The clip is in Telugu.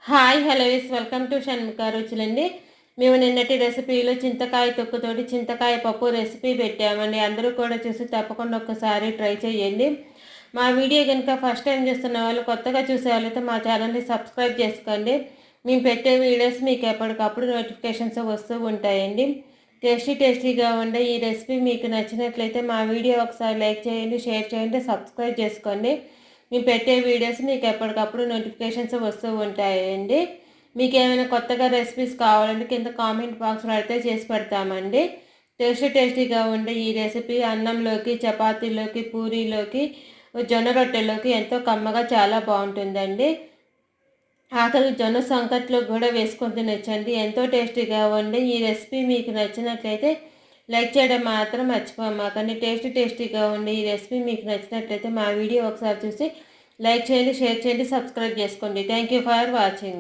Hi hello welcome to Shanmukha రుచులండి. మేము నిన్నటి రెసిపీలో చింతకాయ తొక్కుతోటి చింతకాయ పప్పు రెసిపీ పెట్టామండి. అందరూ కూడా చూసి తప్పకుండా ఒక్కసారి ట్రై చేయండి. మా వీడియో కనుక ఫస్ట్ టైం చూస్తున్న వాళ్ళు, కొత్తగా చూసే వాళ్ళైతే మా ఛానల్ని సబ్స్క్రైబ్ చేసుకోండి. మేము పెట్టే వీడియోస్ మీకు ఎప్పటికప్పుడు నోటిఫికేషన్స్ వస్తూ ఉంటాయండి. టేస్టీగా ఉండే ఈ రెసిపీ మీకు నచ్చినట్లయితే మా వీడియో ఒకసారి లైక్ చేయండి, షేర్ చేయండి, సబ్స్క్రైబ్ చేసుకోండి. మేము పెట్టే వీడియోస్ మీకు ఎప్పటికప్పుడు నోటిఫికేషన్స్ వస్తూ ఉంటాయండి. మీకు ఏమైనా కొత్తగా రెసిపీస్ కావాలంటే కింద కామెంట్ బాక్స్లో అయితే చేసి పెడతామండి. టేస్టీగా ఉండే ఈ రెసిపీ అన్నంలోకి, చపాతీలోకి, పూరీలోకి, జొన్న రొట్టెలోకి ఎంతో కమ్మగా చాలా బాగుంటుందండి. ఆఖరి జొన్న సంకట్లో కూడా వేసుకొని తినొచ్చండి. ఎంతో టేస్టీగా ఉండే ఈ రెసిపీ మీకు నచ్చినట్లయితే లైక్ చేయడం మాత్రం మర్చిపోమాకండి. టేస్టీగా ఉండే ఈ రెసిపీ మీకు నచ్చినట్లయితే మా వీడియో ఒకసారి చూసి లైక్ చేయండి, షేర్ చేయండి, సబ్స్క్రైబ్ చేసుకోండి. Thank you for watching.